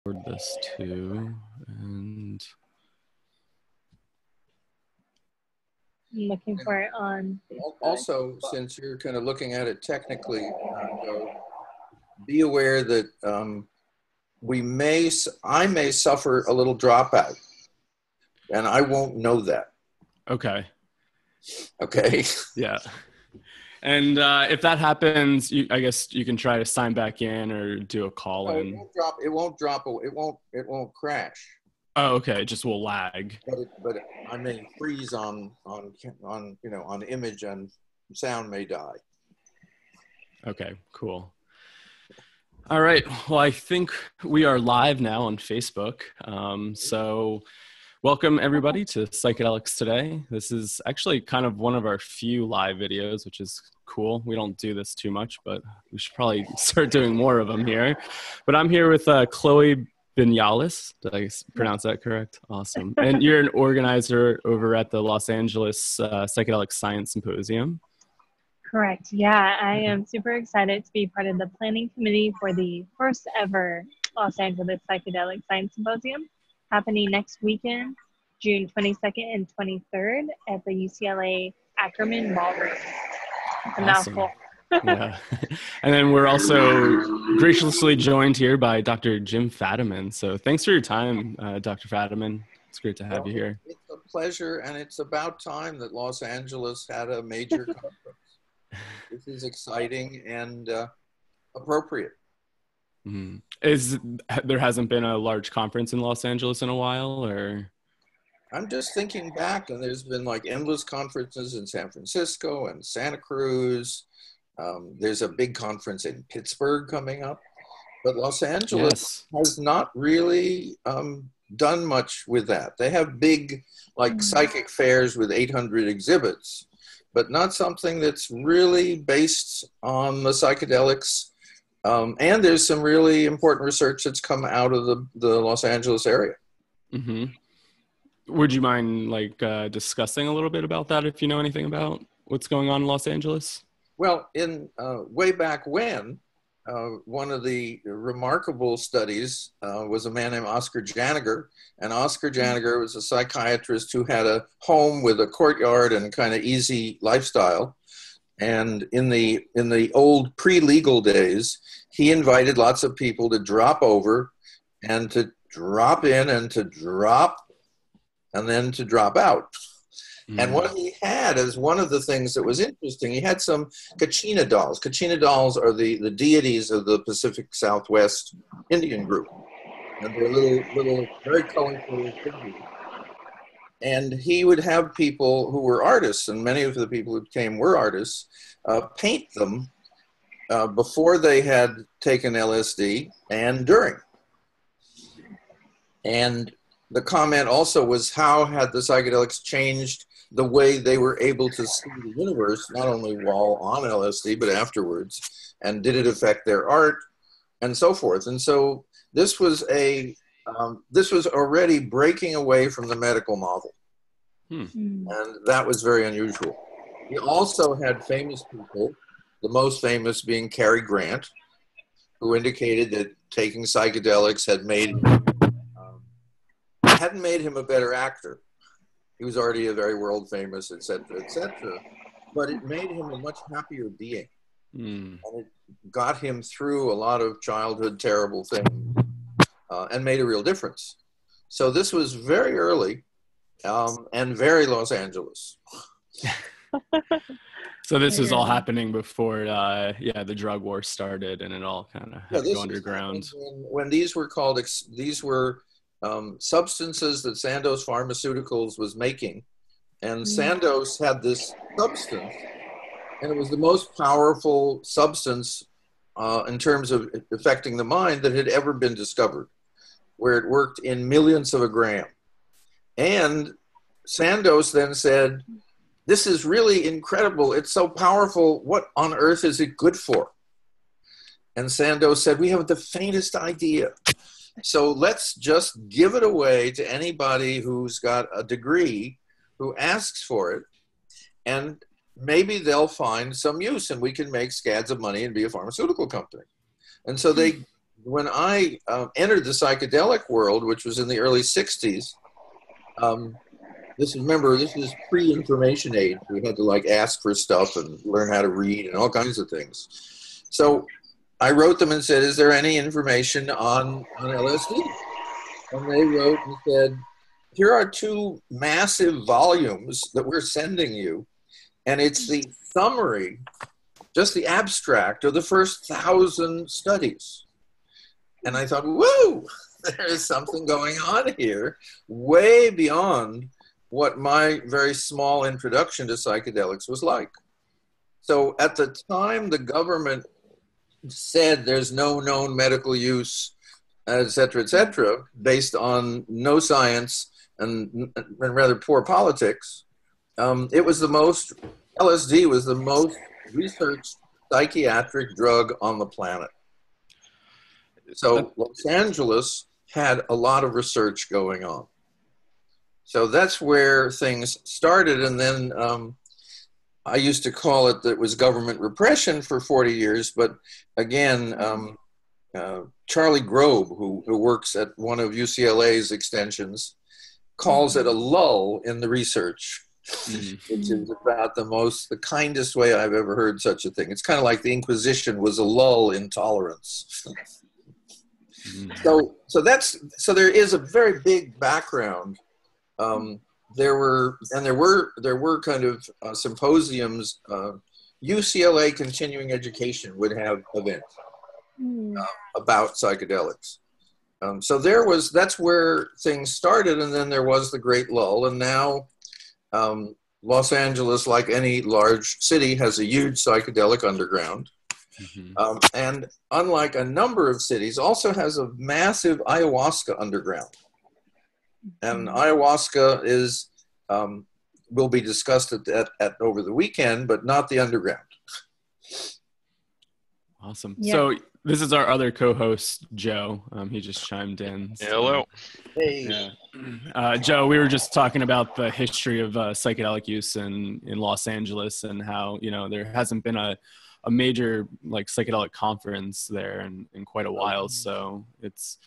record this too, and I'm looking for it on Facebook. Also, since you're kind of looking at it technically, be aware that I may suffer a little dropout, and I won't know that. okay. Okay. Yeah. And if that happens, I guess you can try to sign back in or do a call No, in. it won't drop. It won't crash. Oh, okay. It just will lag. But I may freeze on image, and sound may die. Okay, cool. All right. Well, I think we are live now on Facebook. So welcome everybody to Psychedelics today. This is actually kind of one of our few live videos, which is cool. We don't do this too much, but we should probably start doing more of them here. But I'm here with Chloe Vinales. Did I pronounce that correct? Awesome. And you're an organizer over at the Los Angeles Psychedelic Science Symposium. Correct. Yeah, I am super excited to be part of the planning committee for the first ever Los Angeles Psychedelic Science Symposium happening next weekend, June 22nd and 23rd at the UCLA Ackerman Ballroom. It's a mouthful. Yeah. And then we're also graciously joined here by Dr. Jim Fadiman. So thanks for your time, Dr. Fadiman. It's great to have you here. It's a pleasure, and it's about time that Los Angeles had a major conference. This is exciting and appropriate. Mm-hmm. There hasn't been a large conference in Los Angeles in a while, or? I'm just thinking back, and there's been like endless conferences in San Francisco and Santa Cruz. There's a big conference in Pittsburgh coming up, but Los Angeles has not really done much with that. They have big like psychic fairs with 800 exhibits, but not something that's really based on the psychedelics. And there's some really important research that's come out of the Los Angeles area. Mm-hmm. Would you mind discussing a little bit about that if you know anything about what's going on in Los Angeles? Well, in way back when, one of the remarkable studies was a man named Oscar Janiger. And Oscar Janiger was a psychiatrist who had a home with a courtyard and kind of easy lifestyle. And in the old pre-legal days, he invited lots of people to drop over and to drop in and to drop and then to drop out. And what he had as one of the things that was interesting, he had some Kachina dolls. Kachina dolls are the deities of the Pacific Southwest Indian group. And they're little very colorful figures. And he would have people who were artists, and many of the people who came were artists, paint them before they had taken LSD and during. And the comment also was, how had the psychedelics changed the way they were able to see the universe, not only while on LSD, but afterwards, and did it affect their art, and so forth. And so this was already breaking away from the medical model. And that was very unusual. We also had famous people, the most famous being Cary Grant, who indicated that taking psychedelics hadn't made him a better actor. He was already a very world famous, et cetera, but it made him a much happier being. And it got him through a lot of childhood terrible things and made a real difference. So this was very early and very Los Angeles. So this is all happening before, the drug war started, and it all kind of had to go underground. When these were called, substances that Sandoz Pharmaceuticals was making. And Sandoz had this substance, and it was the most powerful substance in terms of affecting the mind that had ever been discovered, where it worked in millionths of a gram. And Sandoz then said, this is really incredible. It's so powerful. What on earth is it good for? And Sandoz said, we have the faintest idea. So let's just give it away to anybody who's got a degree, who asks for it, and maybe they'll find some use, and we can make scads of money and be a pharmaceutical company. And so they when I entered the psychedelic world, which was in the early 60s, remember, this is pre-information age. We had to like ask for stuff and learn how to read and all kinds of things. So I wrote them and said, is there any information on LSD? And they wrote and said, here are 2 massive volumes that we're sending you. And it's the summary, just the abstract of the first 1,000 studies. And I thought, whoa, there is something going on here way beyond what my very small introduction to psychedelics was like. So at the time, the government said there's no known medical use, et cetera, based on no science and rather poor politics. LSD was the most researched psychiatric drug on the planet. So Los Angeles had a lot of research going on. So that's where things started. And then I used to call it that it was government repression for 40 years. But again, Charlie Grobe, who works at one of UCLA's extensions, calls it a lull in the research, which is about the kindest way I've ever heard such a thing. It's kind of like the Inquisition was a lull in tolerance. So there is a very big background. There were kind of symposiums. UCLA continuing education would have events about psychedelics. So that's where things started, and then there was the great lull, and now Los Angeles, like any large city, has a huge psychedelic underground. And unlike a number of cities, also has a massive ayahuasca underground. And ayahuasca is will be discussed at over the weekend, but not the underground. Awesome. Yeah. So this is our other co-host, Joe. He just chimed in. So. Hello. Hey. Yeah. Joe, we were just talking about the history of psychedelic use in Los Angeles and how, there hasn't been a major like psychedelic conference there in quite a while. So it's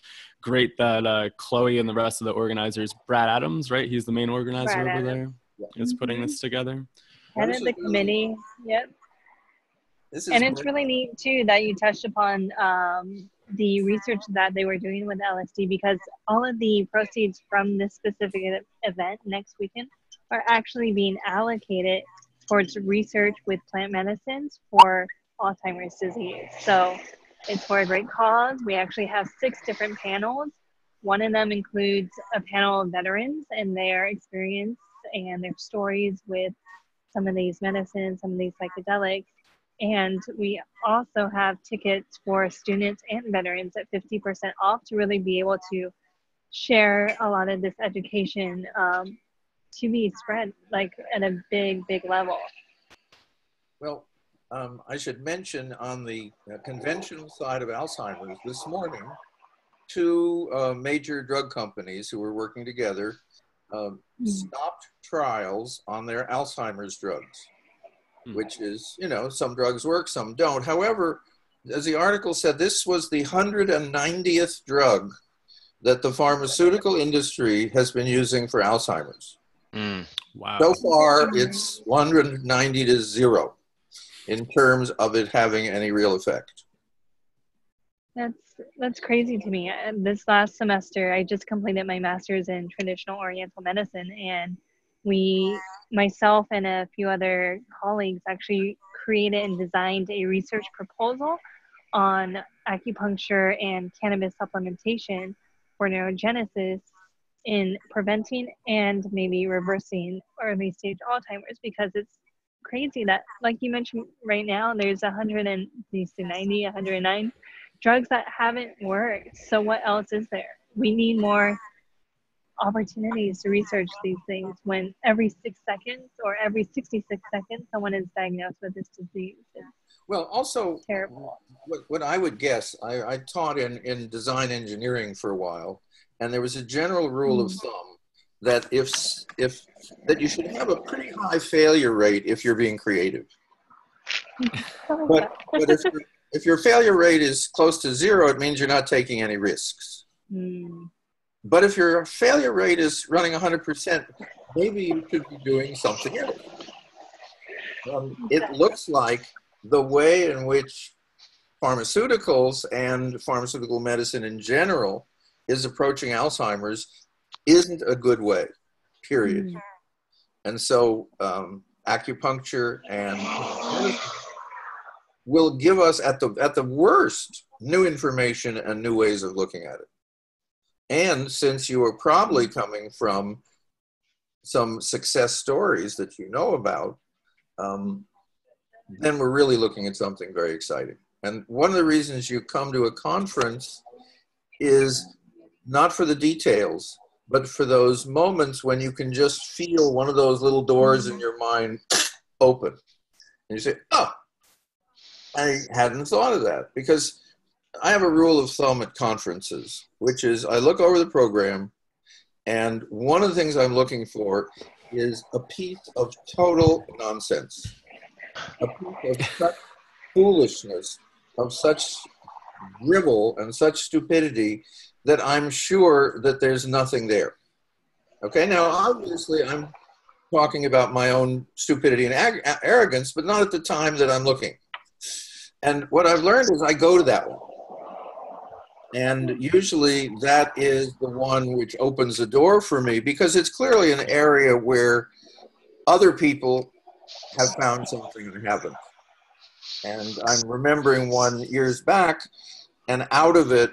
great that Chloe and the rest of the organizers, Brad Adams, right? He's the main organizer over there. Is putting this together. Head of the committee. Yep. And it's really neat too that you touched upon the research that they were doing with LSD, because all of the proceeds from this specific event next weekend are actually being allocated towards research with plant medicines for Alzheimer's disease. So it's for a great cause. We actually have 6 different panels. One of them includes a panel of veterans and their experience and their stories with some of these medicines, some of these psychedelics. And we also have tickets for students and veterans at 50% off to really be able to share a lot of this education to be spread like at a big level. Well, I should mention on the conventional side of Alzheimer's this morning, 2 major drug companies who were working together stopped trials on their Alzheimer's drugs, which is, some drugs work, some don't. However, as the article said, this was the 190th drug that the pharmaceutical industry has been using for Alzheimer's. Wow. So far, it's 190 to 0 in terms of it having any real effect. That's crazy to me. This last semester, I just completed my master's in traditional Oriental medicine, and myself and a few other colleagues actually created and designed a research proposal on acupuncture and cannabis supplementation for neurogenesis in preventing and maybe reversing early stage Alzheimer's, because it's crazy that, like you mentioned right now, there's 109 drugs that haven't worked. So what else is there? We need more opportunities to research these things when every 6 seconds or every 66 seconds someone is diagnosed with this disease. Well, also, terrible. What I would guess, I taught in design engineering for a while, and there was a general rule of thumb that that you should have a pretty high failure rate if you're being creative. But if your failure rate is close to 0, it means you're not taking any risks. But if your failure rate is running 100%, maybe you should be doing something else. It looks like the way in which pharmaceuticals and pharmaceutical medicine in general is approaching Alzheimer's isn't a good way, period. And so acupuncture and medicine will give us, at the worst, new information and new ways of looking at it. And since you are probably coming from some success stories that you know about, then we're really looking at something very exciting. And one of the reasons you come to a conference is not for the details, but for those moments when you can just feel one of those little doors in your mind open. And you say, oh, I hadn't thought of that. Because I have a rule of thumb at conferences, which is I look over the program, and one of the things I'm looking for is a piece of total nonsense, a piece of such foolishness, of such drivel and such stupidity that I'm sure that there's nothing there. Okay, now obviously I'm talking about my own stupidity and arrogance, but not at the time that I'm looking. And what I've learned is I go to that one. And usually that is the one which opens the door for me, because it's clearly an area where other people have found something and haven't. And I'm remembering one years back, and out of it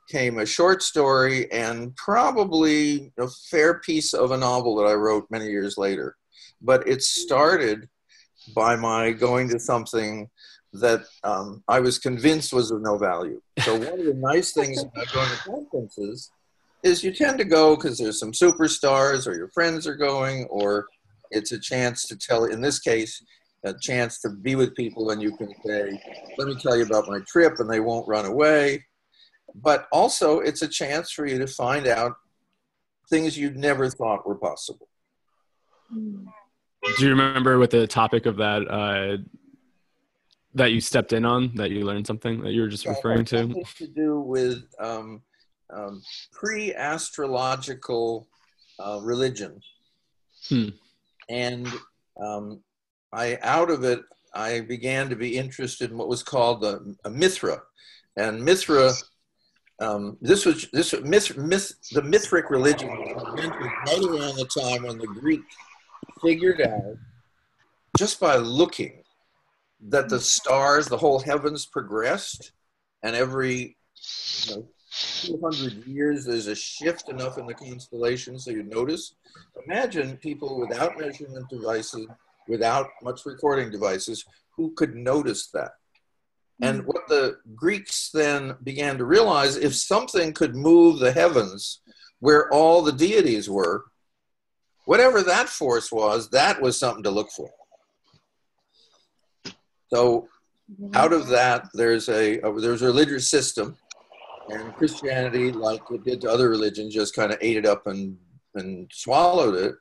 came a short story and probably a fair piece of a novel that I wrote many years later. But it started by my going to something that I was convinced was of no value. So one of the nice things about going to conferences is you tend to go because there's some superstars or your friends are going, or it's a chance to tell, in this case, a chance to be with people and you can say, let me tell you about my trip, and they won't run away. But also it's a chance for you to find out things you'd never thought were possible. Do you remember what the topic of that that you stepped in on, that you learned something that you were just referring to? Something to do with pre-astrological religion. And out of it, I began to be interested in what was called a Mithra. And Mithra, the Mithric religion was invented right around the time when the Greeks figured out, just by looking, that the stars, the whole heavens progressed, and every 200 years there's a shift enough in the constellations so you notice. Imagine people without measurement devices, without much recording devices, who could notice that. And what the Greeks then began to realize, if something could move the heavens where all the deities were, whatever that force was, that was something to look for. So out of that, there's a religious system, and Christianity, like it did to other religions, just kind of ate it up and swallowed it.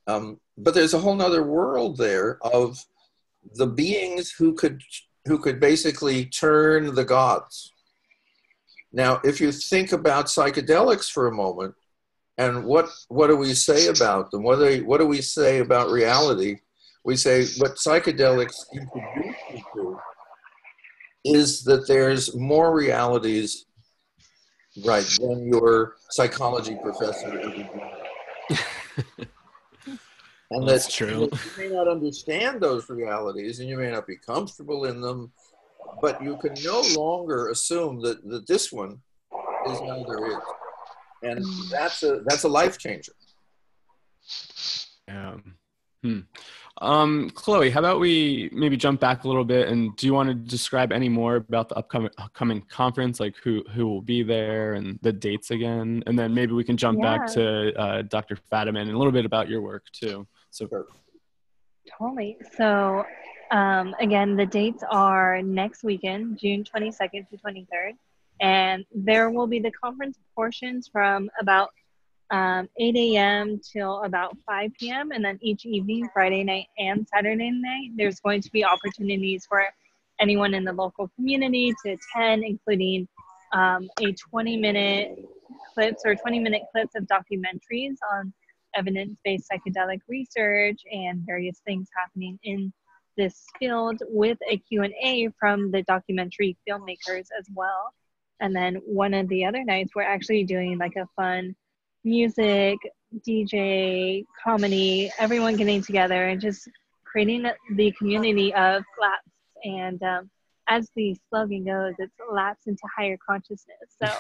But there's a whole nother world there of the beings who could basically turn the gods. Now, if you think about psychedelics for a moment, and what do we say about them? What do we say about reality? We say what psychedelics introduce you to is that there's more realities, right, than your psychology professor ever did. And that's true. You may not understand those realities and you may not be comfortable in them, but you can no longer assume that this one is how there is. And that's a life changer. Yeah. Chloe, how about we maybe jump back a little bit, and do you want to describe any more about the upcoming conference, like who will be there and the dates again? And then maybe we can jump back to Dr. Fadiman and a little bit about your work too. So totally. So again, the dates are next weekend, June 22nd to 23rd. And there will be the conference portions from about 8 a.m. till about 5 p.m. And then each evening, Friday night and Saturday night, there's going to be opportunities for anyone in the local community to attend, including a 20-minute clips or 20-minute clips of documentaries on evidence-based psychedelic research and various things happening in this field, with a Q&A from the documentary filmmakers as well. And then one of the other nights, we're actually doing like a fun music, DJ, comedy, everyone getting together and just creating the community of LAPSS. And as the slogan goes, it's lapse into higher consciousness. So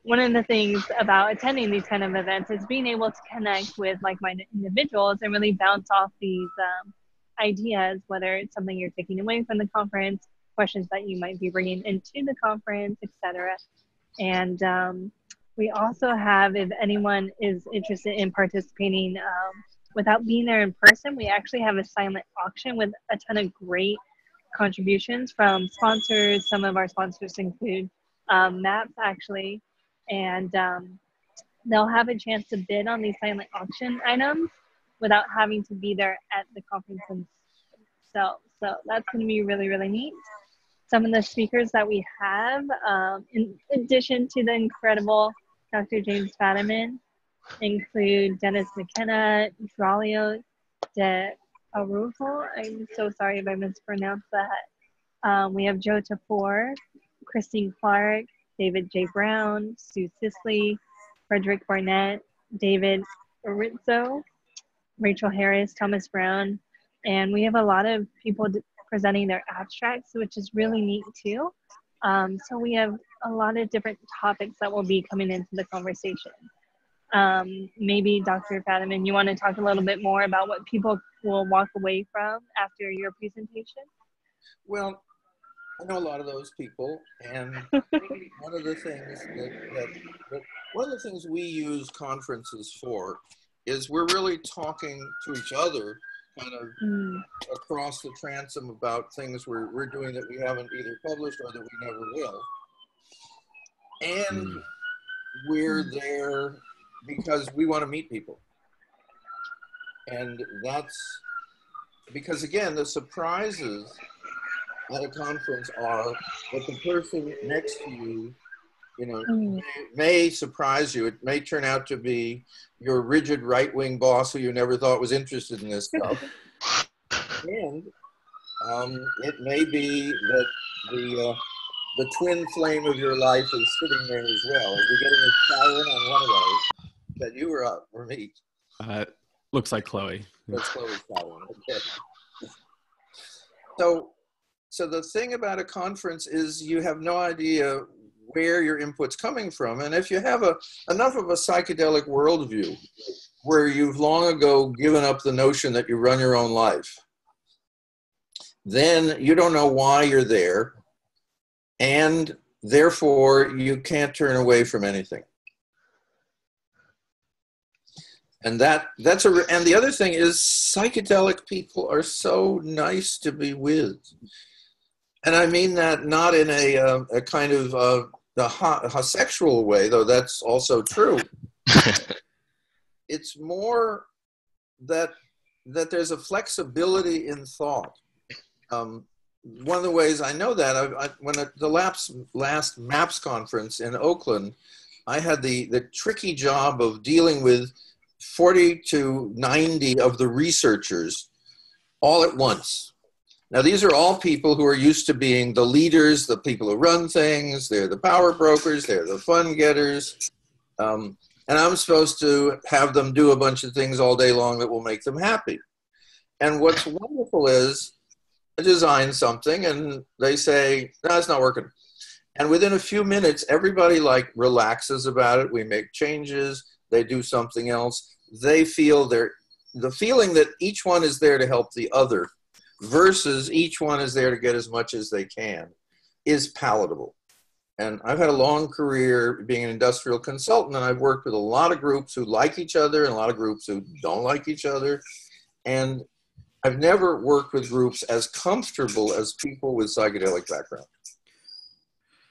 one of the things about attending these kind of events is being able to connect with like-minded individuals and really bounce off these ideas, whether it's something you're taking away from the conference, questions that you might be bringing into the conference, etc. And we also have, if anyone is interested in participating without being there in person, we actually have a silent auction with a ton of great contributions from sponsors. Some of our sponsors include MAPS actually, and they'll have a chance to bid on these silent auction items without having to be there at the conference themselves. So that's going to be really, really neat. Some of the speakers that we have, in addition to the incredible Dr. James Fadiman, include Dennis McKenna, Draulio de Araujo. I'm so sorry if I mispronounced that. We have Joe Tafour, Christine Clark, David J. Brown, Sue Sisley, Frederick Barnett, David Arizzo, Rachel Harris, Thomas Brown, and we have a lot of people presenting their abstracts, which is really neat too. So we have a lot of different topics that will be coming into the conversation. Maybe Dr. Fadiman, you want to talk a little bit more about what people will walk away from after your presentation? Well, I know a lot of those people, and one of the things one of the things we use conferences for is we're really talking to each other kind of across the transom about things we're doing that we haven't either published or that we never will. And we're there because we want to meet people. And that's because, again, the surprises at a conference are that the person next to you, may surprise you. It may turn out to be your rigid right-wing boss who you never thought was interested in this stuff. And it may be that the twin flame of your life is sitting there as well. Are we getting a siren on one of those? That you were up or me? Looks like Chloe. That's Chloe's siren. Okay. So the thing about a conference is you have no idea where your input's coming from. And if you have enough of a psychedelic worldview where you've long ago given up the notion that you run your own life, then you don't know why you're there, and therefore you can't turn away from anything. And and the other thing is psychedelic people are so nice to be with. And I mean that not in a kind of a sexual way, though that's also true. It's more that there's a flexibility in thought. One of the ways I know that, when at the last MAPS conference in Oakland, I had the tricky job of dealing with 40 to 90 of the researchers all at once. Now, these are all people who are used to being the leaders, the people who run things, they're the power brokers, they're the fun getters. And I'm supposed to have them do a bunch of things all day long that will make them happy. And what's wonderful is I design something and they say, no, it's not working. And within a few minutes, everybody relaxes about it. We make changes. They do something else. They feel the feeling that each one is there to help the other versus each one is there to get as much as they can is palatable. And I've had a long career being an industrial consultant, and I've worked with a lot of groups who like each other and a lot of groups who don't like each other. And I've never worked with groups as comfortable as people with psychedelic background.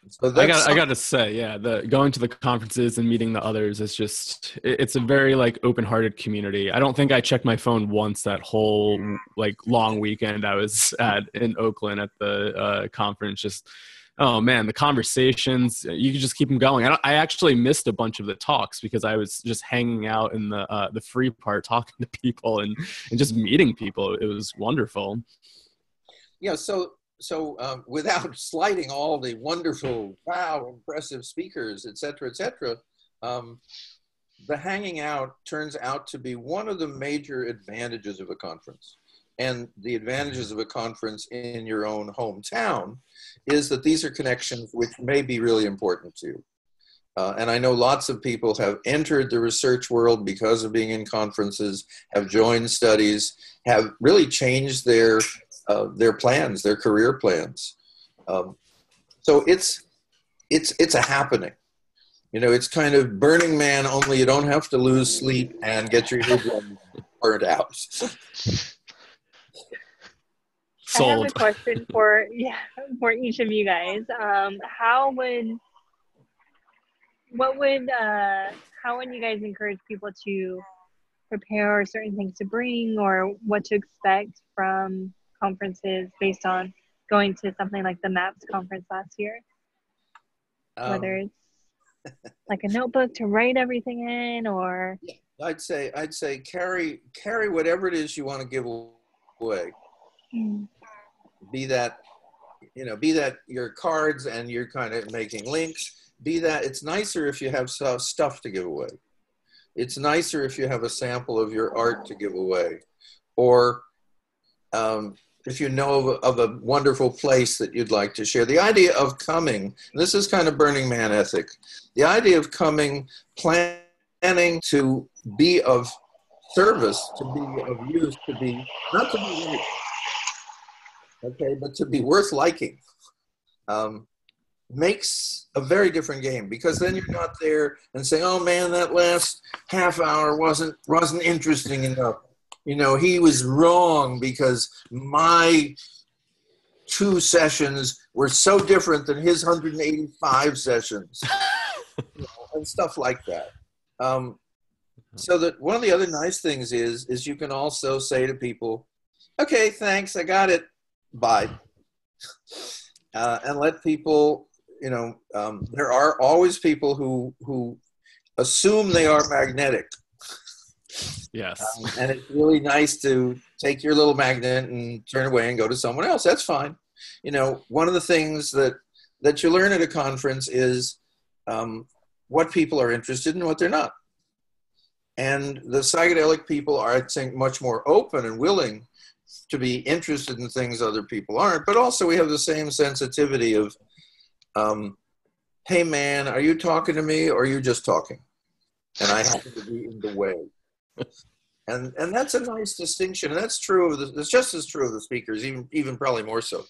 So I got to say, yeah, the going to the conferences and meeting the others is just, it's a very like open-hearted community. I don't think I checked my phone once that whole like long weekend I was in Oakland at the conference. Just, oh man, the conversations, you could just keep them going. I actually missed a bunch of the talks because I was just hanging out in the free part, talking to people and just meeting people. It was wonderful. Yeah, so without slighting all the wonderful, wow, impressive speakers, et cetera, the hanging out turns out to be one of the major advantages of a conference. And the advantages of a conference in your own hometown is that these are connections which may be really important to you. And I know lots of people have entered the research world because of being in conferences, have joined studies, have really changed their plans, their career plans. So it's a happening. You know, it's kind of Burning Man, only you don't have to lose sleep and get your eardrum burned out. Sold. I have a question for each of you guys. How would you guys encourage people to prepare certain things to bring or what to expect from conferences based on going to something like the LAPSS conference last year? Whether it's like a notebook to write everything in, or I'd say carry whatever it is you want to give away. Be that your cards and you're kind of making links. Be that it's nicer if you have stuff to give away. It's nicer if you have a sample of your art to give away, or if you know of a wonderful place that you'd like to share. The idea of coming, this is kind of Burning Man ethic, the idea of coming, planning to be of service, to be of use, to be, not to be right, okay, but to be worth liking, makes a very different game, because then you're not there and saying, oh man, that last half hour wasn't interesting enough. You know, he was wrong because my 2 sessions were so different than his 185 sessions, and stuff like that. So that one of the other nice things is you can also say to people, okay, thanks, I got it, bye. And let people, there are always people who assume they are magnetic. Yes. And it's really nice to take your little magnet and turn away and go to someone else. That's fine. One of the things that you learn at a conference is what people are interested in and what they're not. And the psychedelic people are, I think, much more open and willing to be interested in things other people aren't. But also we have the same sensitivity of, hey man, are you talking to me or are you just talking? And I happen to be in the way. And that's a nice distinction. And that's true it's just as true of the speakers, even probably more so.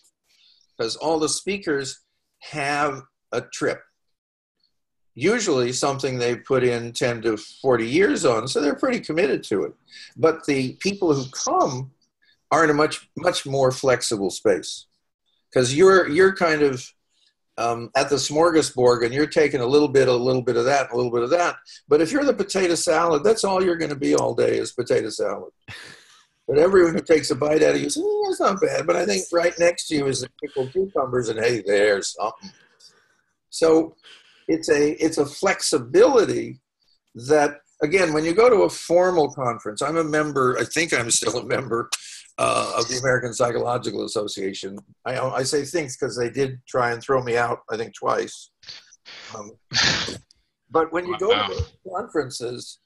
Because all the speakers have a trip. Usually something they put in 10 to 40 years on, so they're pretty committed to it. But the people who come are in a much, much more flexible space. Because you're kind of at the smorgasbord and you're taking a little bit of that, a little bit of that. But if you're the potato salad, that's all you're going to be all day is potato salad. But everyone who takes a bite out of you says, that's not bad. But I think right next to you is the pickled cucumbers, and hey, there's something. So it's a flexibility that, again, when you go to a formal conference, I'm a member, I think I'm still a member of the American Psychological Association. I say things because they did try and throw me out, I think, twice. But when you go to conferences,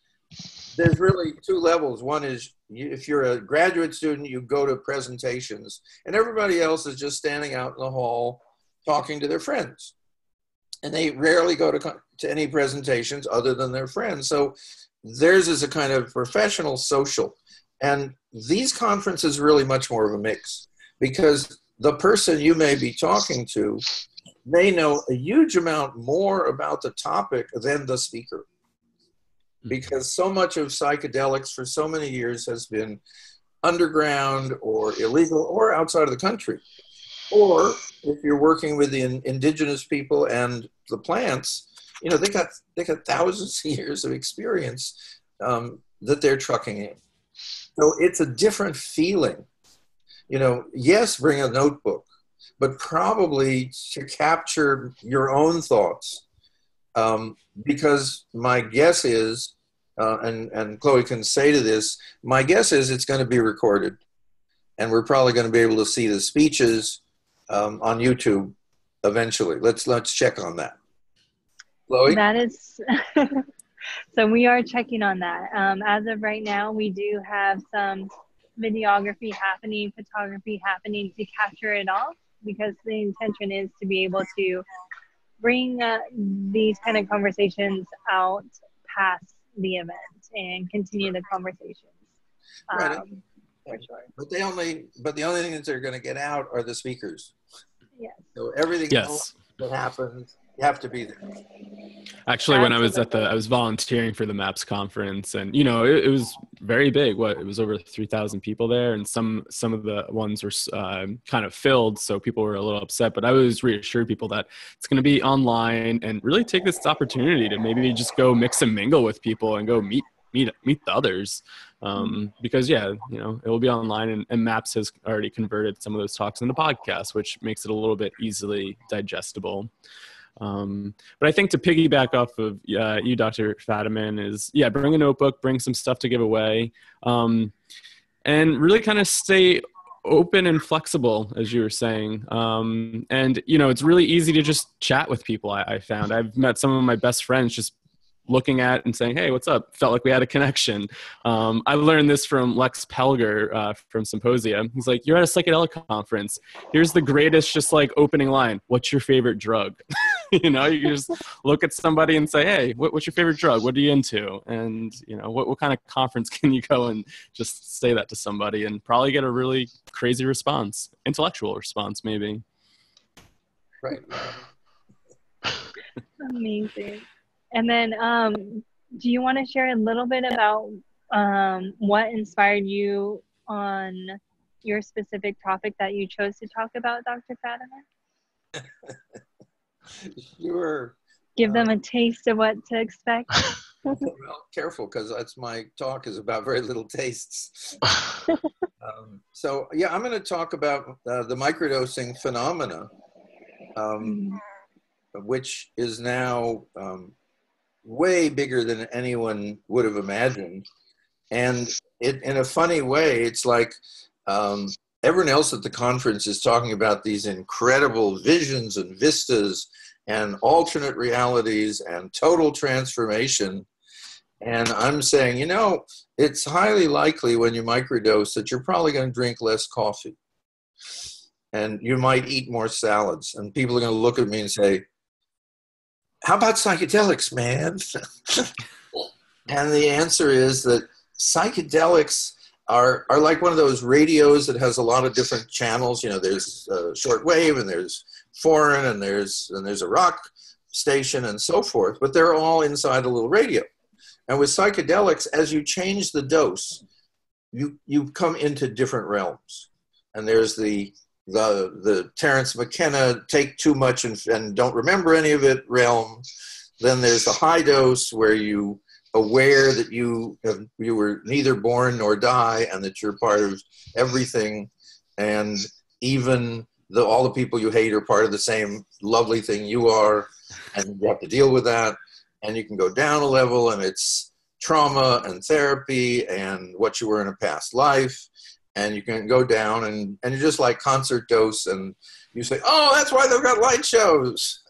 there's really 2 levels. One is if you're a graduate student, you go to presentations, and everybody else is just standing out in the hall talking to their friends. And they rarely go to any presentations other than their friends. So theirs is a kind of professional social. And these conferences are really much more of a mix, because the person you may be talking to may know a huge amount more about the topic than the speaker. Because so much of psychedelics for so many years has been underground or illegal or outside of the country. Or if you're working with the indigenous people and the plants, you know, they got thousands of years of experience that they're trucking in. So it's a different feeling. You know, yes, bring a notebook, but probably to capture your own thoughts. Because my guess is, and Chloe can say to this, my guess is it's going to be recorded. And we're probably going to be able to see the speeches on YouTube eventually. Let's check on that. Chloe? That is, so we are checking on that. As of right now, we do have some videography happening, photography happening to capture it all, because the intention is to be able to bring these kind of conversations out past the event and continue the conversations. Right. For sure. But the only thing that they're going to get out are the speakers. Yes. So everything else that happens, you have to be there. Actually, when I was volunteering for the MAPSS conference, and you know, it was very big. It was over 3,000 people there, and some of the ones were kind of filled, so people were a little upset. But I always reassured people that it's going to be online, and really take this opportunity to maybe just go mix and mingle with people and go meet the others. Because yeah, you know, it will be online, and MAPSS has already converted some of those talks into podcasts, which makes it a little bit easily digestible. But I think to piggyback off of you, Dr. Fadiman, is bring a notebook, bring some stuff to give away, and really kind of stay open and flexible, as you were saying. And you know, it's really easy to just chat with people. I found I've met some of my best friends just looking at and saying, hey, what's up? Felt like we had a connection. I learned this from Lex Pelger from Symposium. He's like, you're at a psychedelic conference. Here's the greatest, just like opening line. What's your favorite drug? You know, you just look at somebody and say, hey, what's your favorite drug? What are you into? And, you know, what kind of conference can you go and just say that to somebody and probably get a really crazy response, intellectual response, maybe. Right. Amazing. And then do you want to share a little bit about what inspired you on your specific topic that you chose to talk about, Dr. Fadiman? Sure. Give them a taste of what to expect. Well, careful, because that's my talk is about very little tastes. So yeah, I'm going to talk about the microdosing phenomena, which is now way bigger than anyone would have imagined. And in a funny way, it's like everyone else at the conference is talking about these incredible visions and vistas and alternate realities and total transformation. And I'm saying, you know, it's highly likely when you microdose that you're probably going to drink less coffee. And you might eat more salads. And people are going to look at me and say, how about psychedelics, man? And the answer is that psychedelics are like one of those radios that has a lot of different channels. You know, there's shortwave, and there's foreign, and there's a rock station, and so forth. But they're all inside a little radio. And with psychedelics, as you change the dose, you come into different realms. And there's the Terence McKenna take too much and don't remember any of it realm. Then there's the high dose where you aware that you were neither born nor die, and that you're part of everything, and even all the people you hate are part of the same lovely thing you are, and you have to deal with that. And you can go down a level, and it's trauma and therapy and what you were in a past life. And you can go down and you're just like concert dose, and you say, oh, that's why they've got light shows.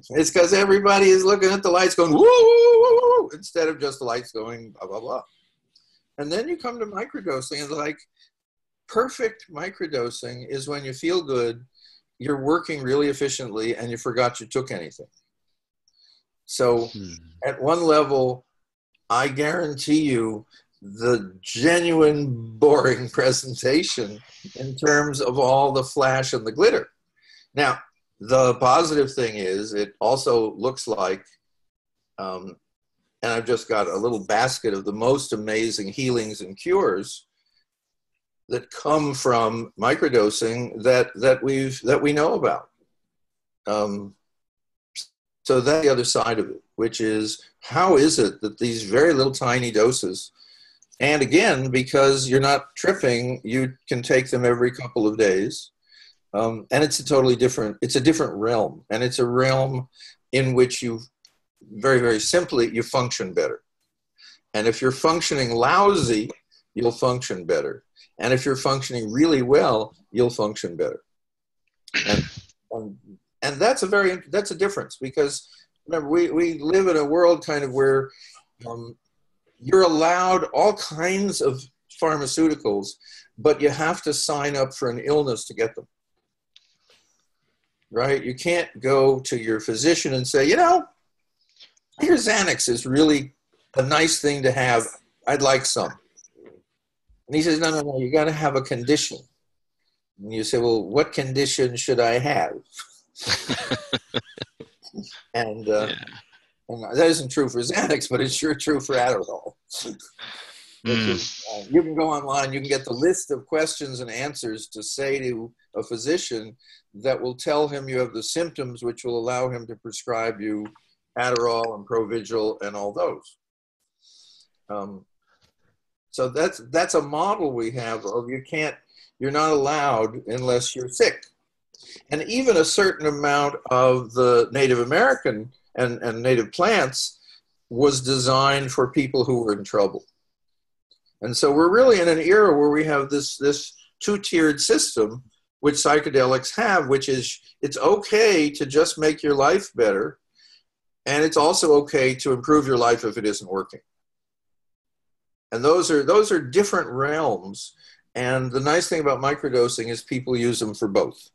It's because everybody is looking at the lights going, woo, woo, woo, woo, instead of just the lights going blah, blah, blah. And then you come to microdosing, and like perfect microdosing is when you feel good, you're working really efficiently, and you forgot you took anything. So at one level, I guarantee you the genuine boring presentation in terms of all the flash and the glitter. Now, the positive thing is it also looks like, and I've just got a little basket of the most amazing healings and cures, that come from microdosing that we know about. So that's the other side of it, which is how is it that these very little tiny doses, and again, because you're not tripping, you can take them every couple of days. And it's a different realm. And it's a realm in which you, very, very simply, you function better. And if you're functioning lousy, you'll function better. And if you're functioning really well, you'll function better. And that's a difference, because remember, we live in a world kind of where you're allowed all kinds of pharmaceuticals, but you have to sign up for an illness to get them. Right? You can't go to your physician and say, I hear Xanax is really a nice thing to have. I'd like some. And he says, no, you got to have a condition. And you say, well, what condition should I have? And that isn't true for Xanax, but it's sure true for Adderall. You can go online, you can get the list of questions and answers to say to a physician that will tell him you have the symptoms, which will allow him to prescribe you Adderall and Provigil and all those. So that's a model we have of you're not allowed unless you're sick. And even a certain amount of the Native American and native plants was designed for people who were in trouble. And so we're really in an era where we have this two-tiered system, which psychedelics have, which is it's okay to just make your life better, and it's also okay to improve your life if it isn't working. And those are different realms. And the nice thing about microdosing is people use them for both.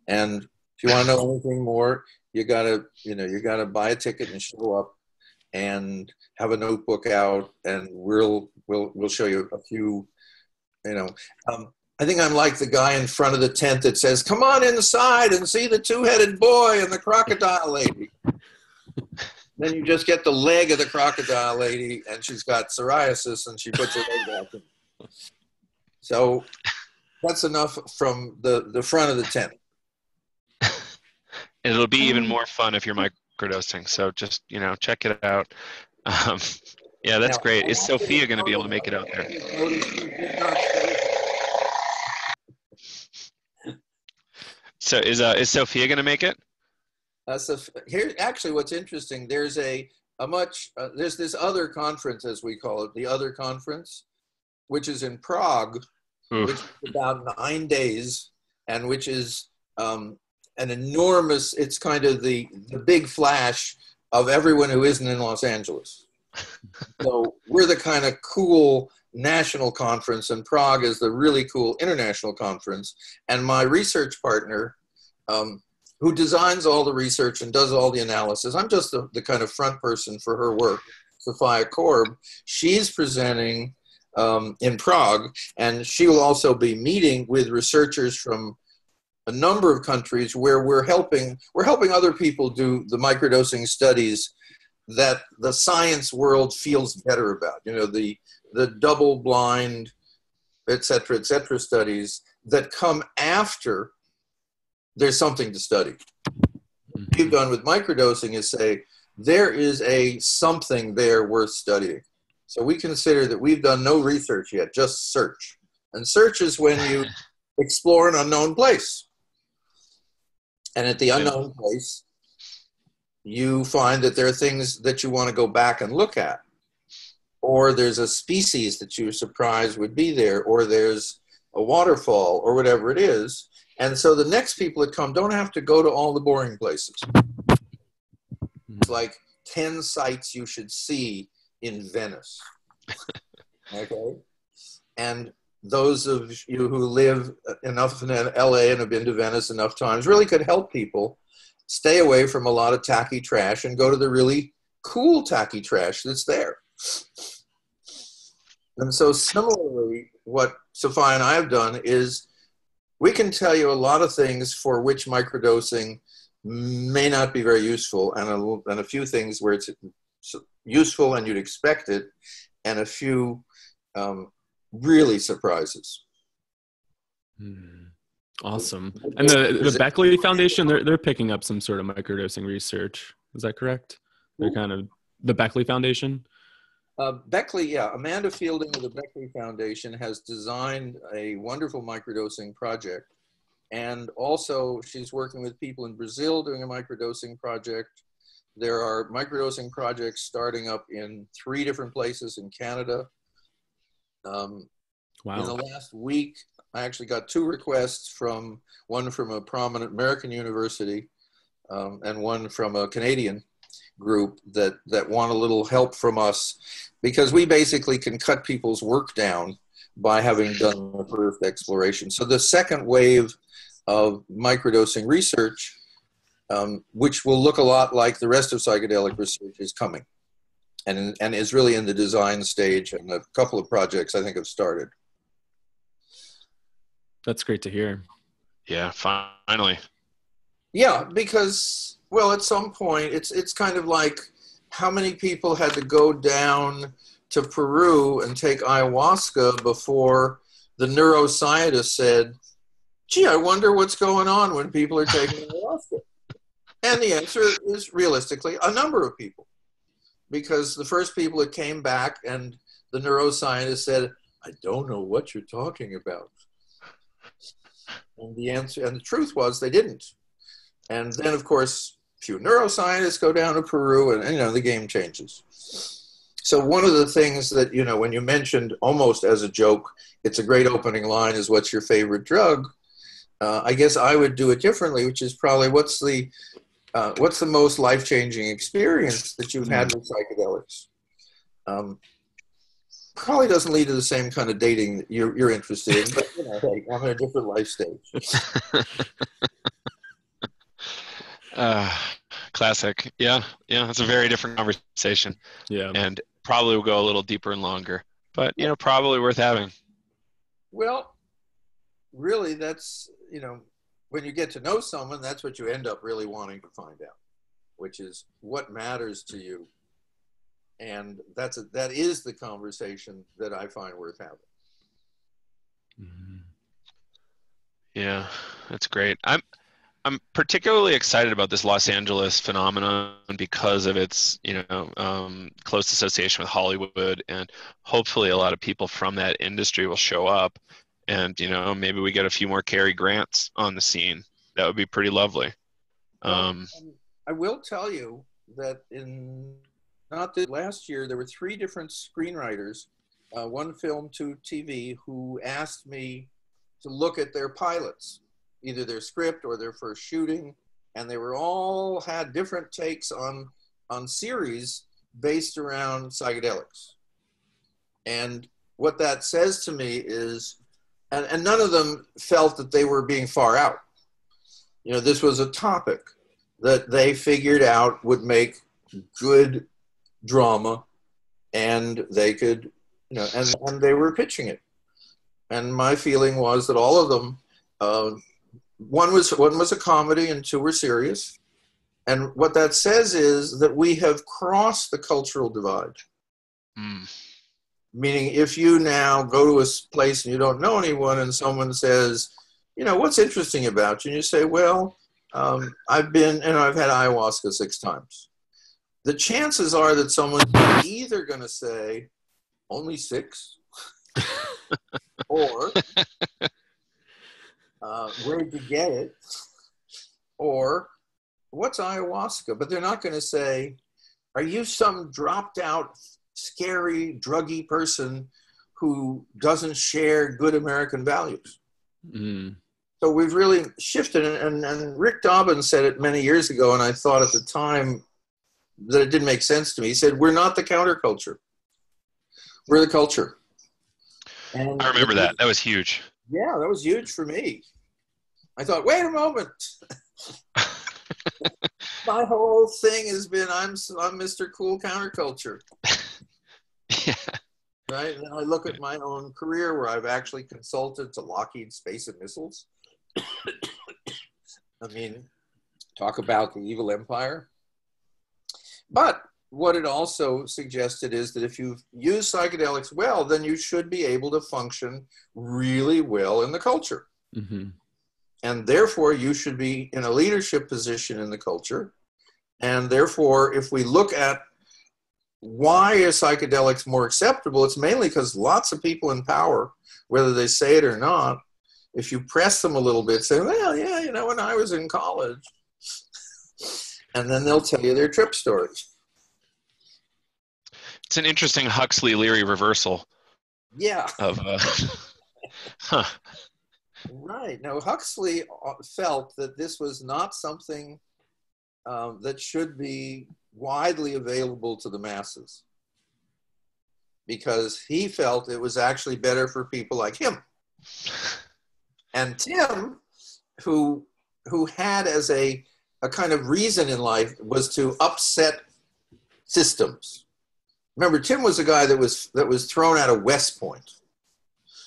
And if you want to know anything more, you gotta buy a ticket and show up and have a notebook out, and we'll show you a few. I think I'm like the guy in front of the tent that says, "Come on inside and see the two-headed boy and the crocodile lady." Then you just get the leg of the crocodile lady, and she's got psoriasis, and she puts her leg back in. So that's enough from the front of the tent. And it'll be even more fun if you're microdosing. So just, check it out. Yeah, that's great. Is Sophia going to be able to make it out there? So is Sophia going to make it? So here, actually, what's interesting, there's there's this other conference, as we call it, the other conference, which is in Prague, which is about 9 days, and which is an enormous, it's kind of the big flash of everyone who isn't in Los Angeles. So we're the kind of cool national conference, and Prague is the really cool international conference. And my research partner, who designs all the research and does all the analysis, I'm just the kind of front person for her work, Sophia Korb. She's presenting in Prague, and she will also be meeting with researchers from a number of countries where we're helping other people do the microdosing studies that the science world feels better about. The double-blind, et cetera, studies that come after there's something to study. What you've done with microdosing is say, there is a something there worth studying. So we consider that we've done no research yet, just search. And search is when you explore an unknown place. And at the unknown place, you find that there are things that you want to go back and look at. Or there's a species that you're surprised would be there, or there's a waterfall, or whatever it is. And so the next people that come don't have to go to all the boring places. It's like 10 sites you should see in Venice. Okay? And those of you who live enough in LA and have been to Venice enough times really could help people stay away from a lot of tacky trash and go to the really cool tacky trash that's there. And so similarly, what Sophia and I have done is we can tell you a lot of things for which microdosing may not be very useful, and a few things where it's useful and you'd expect it, and a few really surprises. Hmm. Awesome. And the Beckley Foundation, they're picking up some sort of microdosing research. Is that correct? They're kind of the Beckley Foundation. Beckley, yeah. Amanda Fielding of the Beckley Foundation has designed a wonderful microdosing project. And also she's working with people in Brazil doing a microdosing project. There are microdosing projects starting up in 3 different places in Canada. Wow. In the last week, I actually got 2 requests one from a prominent American university and one from a Canadian group that want a little help from us, because we basically can cut people's work down by having done the first exploration. So the second wave of microdosing research, which will look a lot like the rest of psychedelic research, is coming and is really in the design stage, and a couple of projects I think have started. That's great to hear. Yeah, finally. Yeah, because, well, at some point, it's kind of like how many people had to go down to Peru and take ayahuasca before the neuroscientist said, gee, I wonder what's going on when people are taking ayahuasca. And the answer is realistically a number of people, because the first people that came back and the neuroscientist said, I don't know what you're talking about. And the answer, and the truth was they didn't. And then, of course, a few neuroscientists go down to Peru, and you know, the game changes. So one of the things that, you know, when you mentioned almost as a joke, it's a great opening line, is what's your favorite drug? I guess I would do it differently, which is probably what's the most life-changing experience that you've had with psychedelics? Probably doesn't lead to the same kind of dating that you're interested in, but you know, hey, I'm in a different life stage. Classic. Yeah. It's a very different conversation. Yeah. And probably will go a little deeper and longer, but you know, probably worth having. Well, really, that's, you know, when you get to know someone, that's what you end up really wanting to find out, which is what matters to you. And that is the conversation that I find worth having. Mm-hmm. Yeah, that's great. I'm particularly excited about this Los Angeles phenomenon because of its, you know, close association with Hollywood, and hopefully a lot of people from that industry will show up, and you know, maybe we get a few more Cary Grants on the scene. That would be pretty lovely. I will tell you that last year, there were 3 different screenwriters, 1 film, 2 TV, who asked me to look at their pilots, either their script or their first shooting, and they were all had different takes on series based around psychedelics. And what that says to me is, and none of them felt that they were being far out. You know, this was a topic that they figured out would make good drama, and they could, you know, and they were pitching it. And my feeling was that all of them, one was a comedy and 2 were serious. And what that says is that we have crossed the cultural divide. Meaning, if you now go to a place and you don't know anyone, and someone says, you know, what's interesting about you? And you say, well, I've had ayahuasca 6 times. The chances are that someone's either going to say, only 6, or where'd you get it? Or what's ayahuasca? But they're not going to say, are you some dropped out, scary, druggy person who doesn't share good American values? So we've really shifted, and Rick Dobbins said it many years ago, and I thought at the time that it didn't make sense to me. He said, we're not the counterculture. We're the culture. And I remember that. That was huge. Yeah, that was huge for me. I thought, wait a moment. My whole thing has been, I'm Mr. Cool Counterculture. Yeah. Right? And then I look at my own career where I've actually consulted to Lockheed Space and Missiles. I mean, talk about the evil empire. But what it also suggested is that if you use psychedelics well, then you should be able to function really well in the culture. Mm-hmm. And therefore, you should be in a leadership position in the culture. And therefore, if we look at why are psychedelics more acceptable, it's mainly because lots of people in power, whether they say it or not, if you press them a little bit, say, well, yeah, you know, when I was in college. And then they'll tell you their trip stories. It's an interesting Huxley-Leary reversal. Yeah. Of, huh. Right. Now, Huxley felt that this was not something that should be widely available to the masses, because he felt it was actually better for people like him. And Tim, who had as a kind of reason in life was to upset systems. Remember, Tim was a guy that was thrown out of West Point.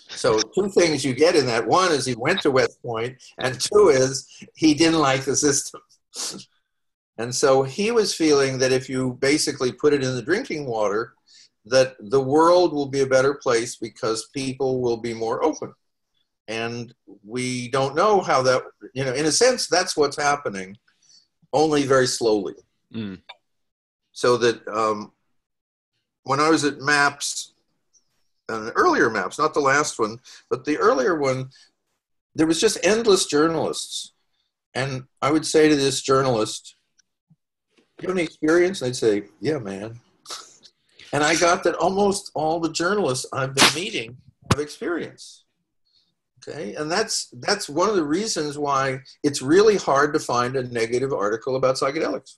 So two things you get in that. One is he went to West Point, and two is he didn't like the system. And so he was feeling that if you basically put it in the drinking water, that the world will be a better place because people will be more open. And we don't know how that, you know, in a sense, that's what's happening, only very slowly. Mm. So that when I was at LAPSS, an earlier LAPSS, not the last one, but the earlier one, there was just endless journalists. And I would say to this journalist, do you have any experience? And they'd say, yeah, man. And I got that almost all the journalists I've been meeting have experience. Okay, and that's one of the reasons why it's really hard to find a negative article about psychedelics.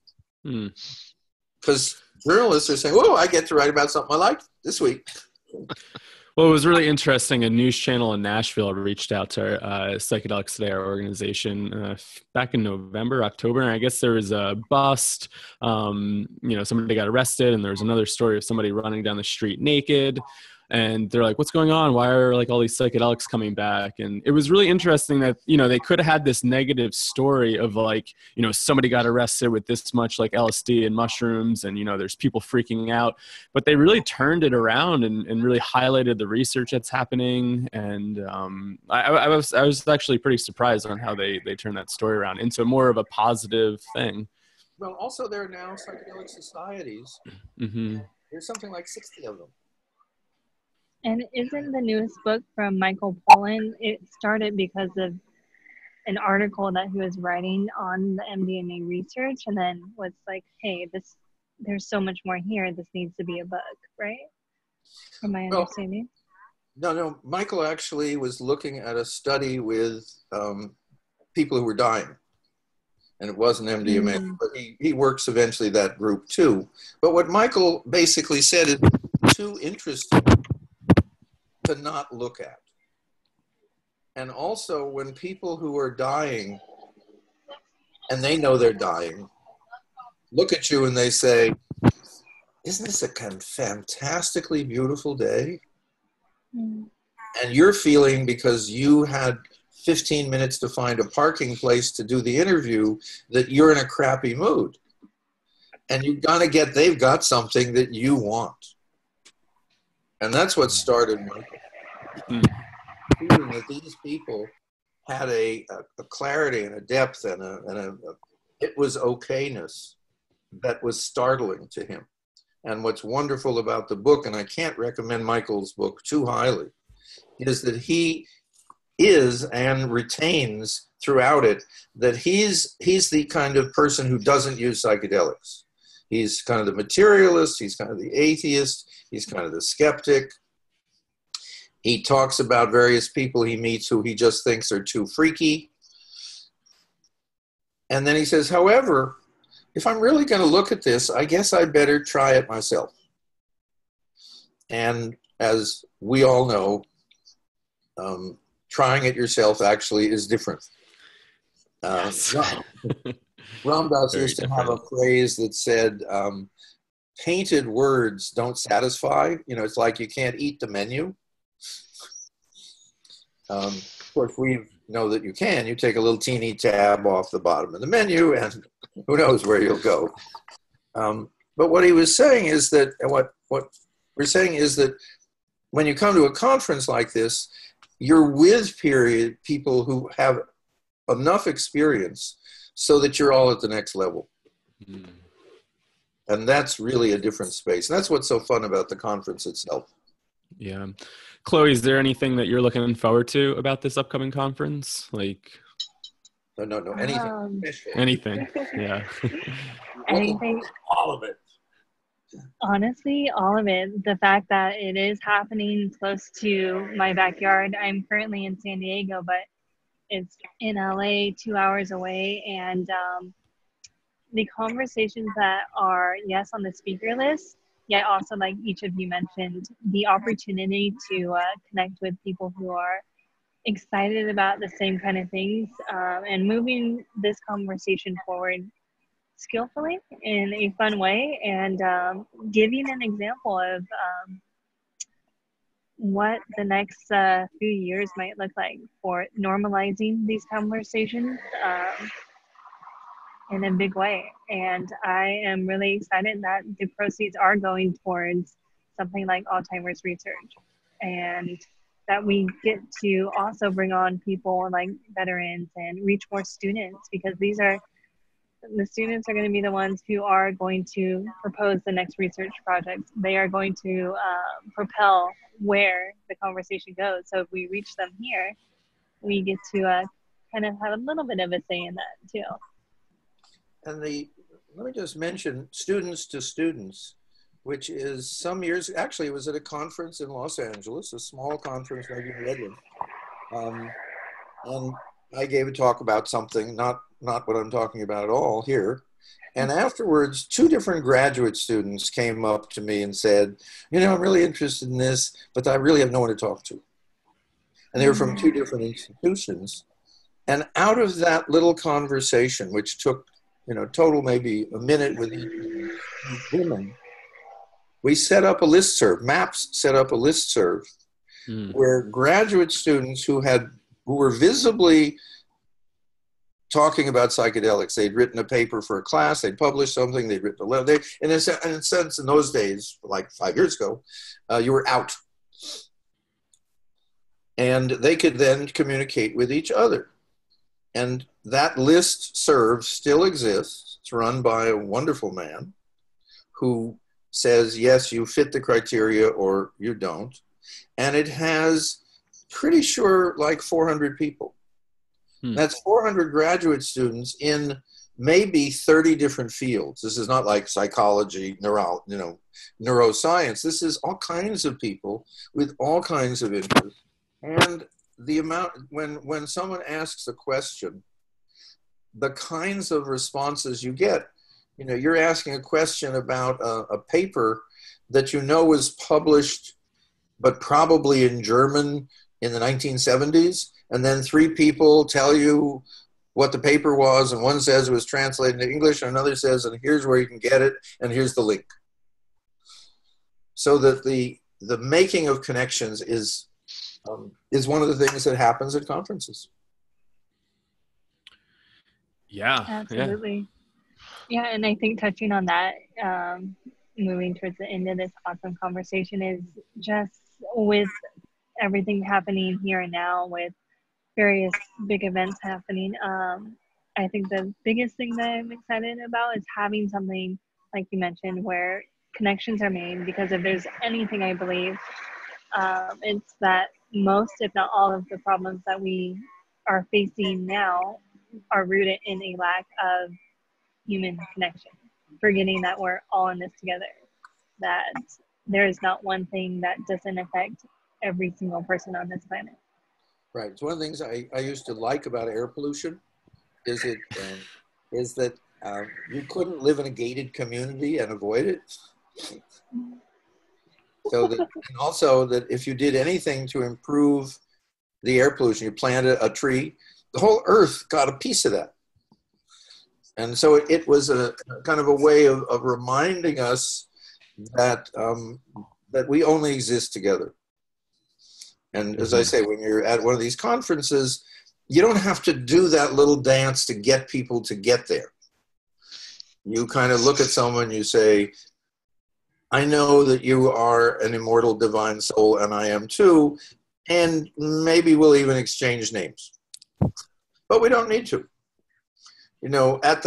Because journalists are saying, "Whoa, I get to write about something I like this week." Well, it was really interesting. A news channel in Nashville reached out to Psychedelics Today, our organization, back in November, October. And I guess there was a bust. You know, somebody got arrested, and there was another story of somebody running down the street naked. And they're like, what's going on? Why are like all these psychedelics coming back? And it was really interesting that, you know, they could have had this negative story of like, you know, somebody got arrested with this much like LSD and mushrooms, and, you know, there's people freaking out, but they really turned it around and really highlighted the research that's happening. And I was actually pretty surprised on how they turned that story around into more of a positive thing. Well, also there are now psychedelic societies. Mm-hmm. There's something like 60 of them. And isn't the newest book from Michael Pollan, it started because of an article that he was writing on the MDMA research, and then was like, hey, there's so much more here, this needs to be a book, right? Am I understanding? No, Michael actually was looking at a study with people who were dying, and it wasn't MDMA, but he works eventually that group too. But what Michael basically said is too interesting to not look at. And also when people who are dying, and they know they're dying, look at you and they say, isn't this a fantastically beautiful day? And you're feeling, because you had 15 minutes to find a parking place to do the interview, that you're in a crappy mood. And they've got something that you want. And that's what started Michael. Feeling that these people had a clarity and a depth and a it was okayness that was startling to him. And what's wonderful about the book, and I can't recommend Michael's book too highly, is that he is and retains throughout it that he's the kind of person who doesn't use psychedelics. He's kind of the materialist, he's kind of the atheist, he's kind of the skeptic. He talks about various people he meets who he just thinks are too freaky. And then he says, however, if I'm really going to look at this, I guess I better try it myself. And as we all know, trying it yourself actually is different. Yes. Ram Dass used to have a phrase that said, painted words don't satisfy. You know, it's like you can't eat the menu. Of course, we know that you can. You take a little teeny tab off the bottom of the menu, and who knows where you'll go. But what he was saying is that, what we're saying is that when you come to a conference like this, you're with people who have enough experience so that you're all at the next level. Mm. And that's really a different space. And that's what's so fun about the conference itself. Yeah. Chloe, is there anything that you're looking forward to about this upcoming conference? Like, no, anything. Anything. Yeah. Anything. All of it. Honestly, all of it. The fact that it is happening close to my backyard. I'm currently in San Diego, but it's in LA, 2 hours away. And the conversations that are, yes, on the speaker list, yet also, like each of you mentioned, the opportunity to connect with people who are excited about the same kind of things, and moving this conversation forward skillfully in a fun way, and giving an example of what the next few years might look like for normalizing these conversations in a big way. And I am really excited that the proceeds are going towards something like Alzheimer's research, and that we get to also bring on people like veterans and reach more students, because the students are going to be the ones who are going to propose the next research projects. They are going to propel where the conversation goes. So if we reach them here, we get to kind of have a little bit of a say in that too. And let me just mention students to students, which is some years, actually it was at a conference in Los Angeles, a small conference maybe in Redmond. And I gave a talk about something, not what I'm talking about at all here. And afterwards, 2 different graduate students came up to me and said, I'm really interested in this, but I really have no one to talk to. And they were from 2 different institutions. And out of that little conversation, which took, total maybe a minute with each woman, we set up a listserv. MAPS set up a listserv where graduate students who were visibly talking about psychedelics, they'd written a paper for a class, they'd published something, they'd written a letter. In a sense, in those days, like 5 years ago, you were out. And they could then communicate with each other. And that listserv still exists. It's run by a wonderful man who says, yes, you fit the criteria or you don't. And it has, pretty sure, like 400 people. That's 400 graduate students in maybe 30 different fields. This is not like psychology, neuroscience. This is all kinds of people with all kinds of interests. And the amount, when someone asks a question, the kinds of responses you get, you're asking a question about a paper that was published, but probably in German in the 1970s. And then 3 people tell you what the paper was, and one says it was translated into English, and another says, and here's where you can get it, and here's the link. So that the making of connections is one of the things that happens at conferences. Yeah. Absolutely. Yeah, and I think touching on that, moving towards the end of this awesome conversation, is just with everything happening here and now, with various big events happening. I think the biggest thing that I'm excited about is having something, like you mentioned, where connections are made, because if there's anything I believe, it's that most, if not all, of the problems that we are facing now are rooted in a lack of human connection, forgetting that we're all in this together, that there is not one thing that doesn't affect every single person on this planet. Right. It's one of the things I used to like about air pollution is that you couldn't live in a gated community and avoid it. So that, and also that if you did anything to improve the air pollution, you planted a tree, the whole earth got a piece of that. And so it was a kind of a way of reminding us that that we only exist together. And as I say, when you're at one of these conferences, you don't have to do that little dance to get people to get there. You kind of look at someone, you say, I know that you are an immortal divine soul, and I am too, and maybe we'll even exchange names. But we don't need to. You know, at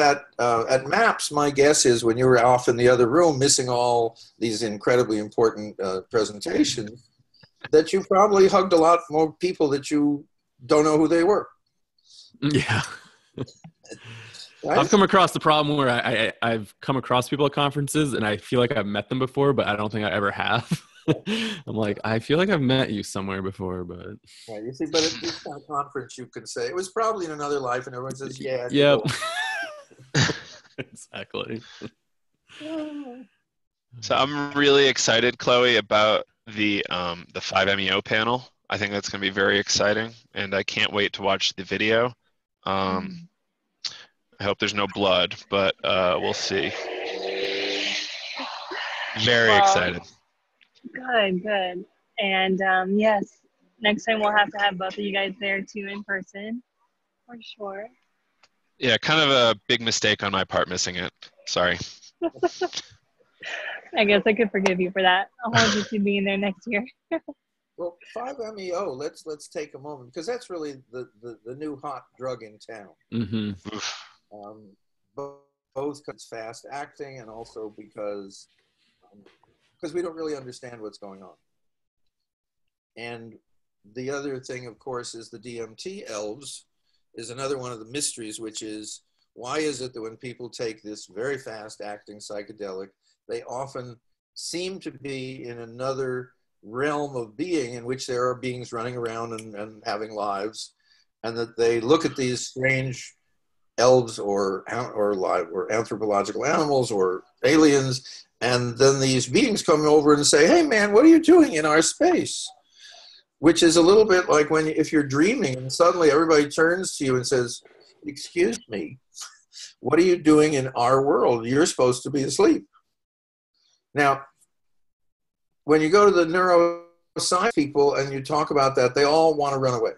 MAPS, my guess is when you were off in the other room missing all these incredibly important presentations, that you probably hugged a lot more people that you don't know who they were. Yeah. Right? I've come across the problem where I've come across people at conferences and I feel like I've met them before, but I don't think I ever have. I'm like, I feel like I've met you somewhere before, but. Yeah, you see, but at this kind of conference, you can say, it was probably in another life, and everyone says, yeah. Yep. Exactly. So I'm really excited, Chloe, about the 5-MeO panel. I think that's going to be very exciting, and I can't wait to watch the video. I hope there's no blood, but we'll see. Very excited. Good. And yes, next time we'll have to have both of you guys there too in person, for sure. Yeah, kind of a big mistake on my part missing it. Sorry. I guess I could forgive you for that. I'll hold you to being there next year. Well, 5-MeO, let's take a moment, because that's really the new hot drug in town. Mm-hmm. Both because it's fast acting and also because we don't really understand what's going on. And the other thing, of course, is the DMT elves is another one of the mysteries, which is, why is it that when people take this very fast acting psychedelic, they often seem to be in another realm of being in which there are beings running around and having lives, and that they look at these strange elves or anthropological animals or aliens, and then these beings come over and say, hey man, what are you doing in our space? Which is a little bit like if you're dreaming and suddenly everybody turns to you and says, excuse me, what are you doing in our world? You're supposed to be asleep. Now, when you go to the neuroscience people and you talk about that, they all want to run away.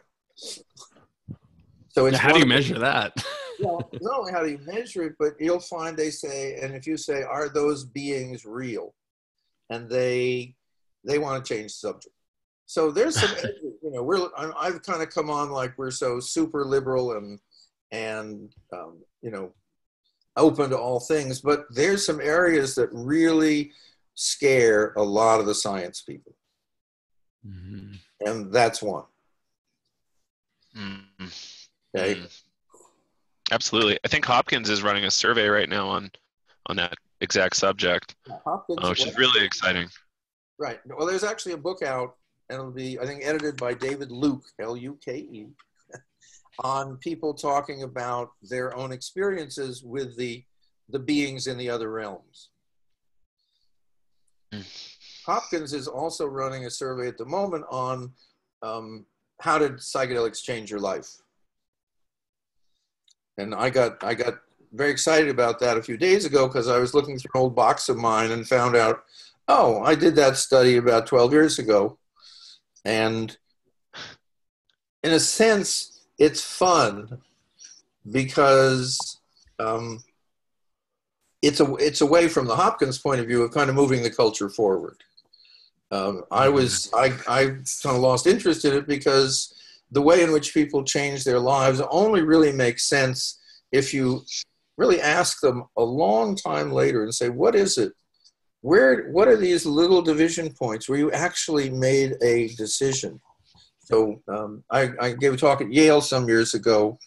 So it's how do you measure that? Well, not only how do you measure it, but you'll find they say, and if you say, are those beings real? And they want to change the subject. So there's some, you know, I've kind of come on like we're so super liberal and you know, open to all things, but there's some areas that really scare a lot of the science people. Mm-hmm. And that's one. Mm-hmm. Okay. Mm-hmm. Absolutely. I think Hopkins is running a survey right now on that exact subject, which is really exciting. Right. Well, there's actually a book out, and it'll be, I think, edited by David Luke, L-U-K-E, on people talking about their own experiences with the beings in the other realms. Hopkins is also running a survey at the moment on how did psychedelics change your life? And I got very excited about that a few days ago because I was looking through an old box of mine and found out, oh, I did that study about 12 years ago. And in a sense, it's fun because it's away from the Hopkins point of view of kind of moving the culture forward. I kind of lost interest in it because the way in which people change their lives only really makes sense if you really ask them a long time later and say, what is it? What are these little division points where you actually made a decision? So I gave a talk at Yale some years ago,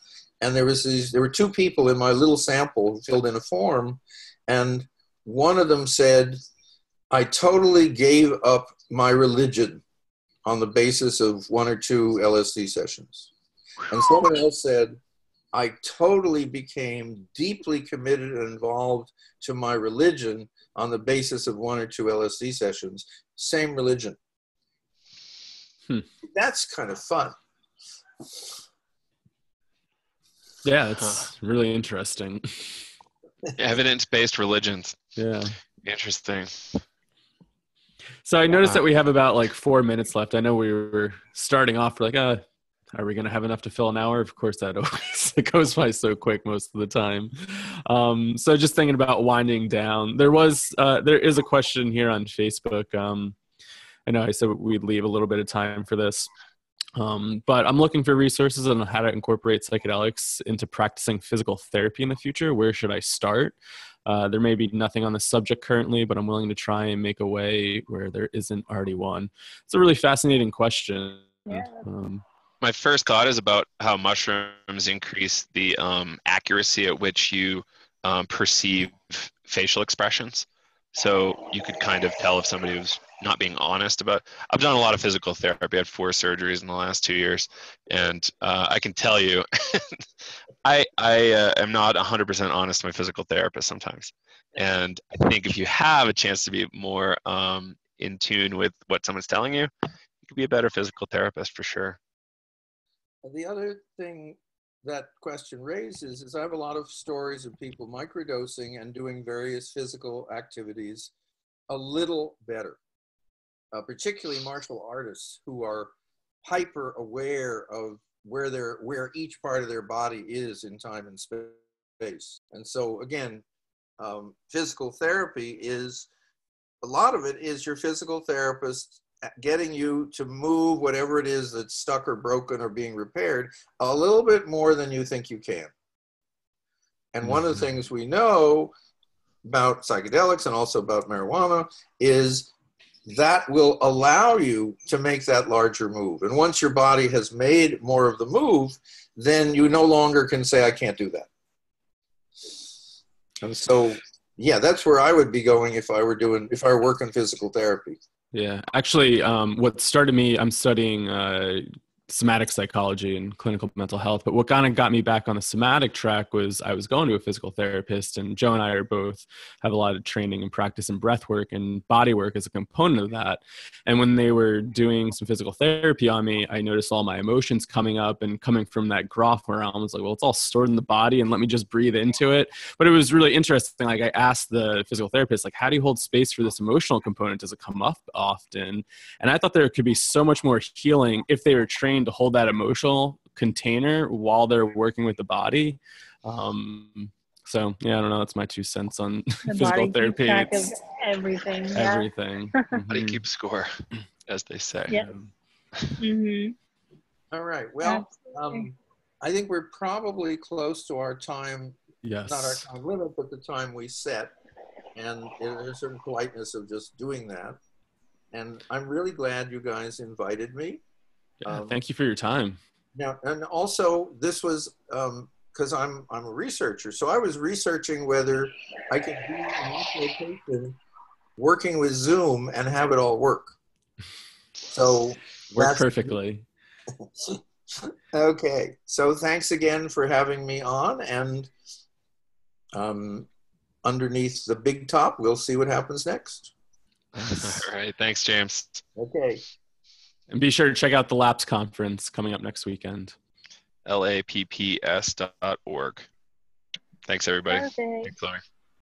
and there were two people in my little sample who filled in a form, and one of them said, I totally gave up my religion on the basis of 1 or 2 LSD sessions. And someone else said, I totally became deeply committed and involved to my religion on the basis of 1 or 2 LSD sessions. Same religion. That's kind of fun. Yeah, it's really interesting. Evidence-based religions. Yeah. Interesting. So I noticed that we have about like 4 minutes left. I know we were starting off like, are we going to have enough to fill an hour? Of course, that always it goes by so quick most of the time. So just thinking about winding down, there is a question here on Facebook. I know I said we'd leave a little bit of time for this. But I'm looking for resources on how to incorporate psychedelics into practicing physical therapy in the future. Where should I start? There may be nothing on the subject currently, but I'm willing to try and make a way where there isn't already one. It's a really fascinating question. Yeah. My first thought is about how mushrooms increase the accuracy at which you perceive facial expressions. So you could kind of tell if somebody was not being honest about. I've done a lot of physical therapy. I had 4 surgeries in the last 2 years, and I can tell you, I am not 100% honest to my physical therapist sometimes. And I think if you have a chance to be more in tune with what someone's telling you, you could be a better physical therapist for sure. The other thing that question raises is I have a lot of stories of people microdosing and doing various physical activities a little better, particularly martial artists who are hyper aware of where each part of their body is in time and space. And so again, physical therapy is, a lot of it is your physical therapist getting you to move whatever it is that's stuck or broken or being repaired a little bit more than you think you can. And one of the things we know about psychedelics and also about marijuana is that will allow you to make that larger move. And once your body has made more of the move, then you no longer can say, I can't do that. And so, yeah, that's where I would be going if I were working physical therapy. Yeah, actually, what started me, I'm studying somatic psychology and clinical mental health, but what kind of got me back on the somatic track was I was going to a physical therapist, and Joe and I are both have a lot of training and practice in breath work and body work as a component of that. And when they were doing some physical therapy on me, I noticed all my emotions coming up and coming from that groff realm. I was like, well, it's all stored in the body and let me just breathe into it. But it was really interesting. Like, I asked the physical therapist, like, how do you hold space for this emotional component? Does it come up often? And I thought there could be so much more healing if they were trained to hold that emotional container while they're working with the body. So yeah, I don't know. That's my 2 cents on The physical body therapy. keeps track of everything. Yeah. Everything. Body keeps score, as they say. Yeah. Mm-hmm. All right. Well, I think we're probably close to our time. Yes. Not our time limit, but the time we set. And there's a certain politeness of just doing that. And I'm really glad you guys invited me. Yeah, thank you for your time. Now, and also this was because I'm a researcher, so I was researching whether I could be in this location working with Zoom and have it all work. So works perfectly. Okay, so thanks again for having me on, and underneath the big top, we'll see what happens next. All right, thanks, James. Okay. And be sure to check out the LAPSS conference coming up next weekend. LAPPS.org. Thanks, everybody. Perfect. Thanks, Laurie.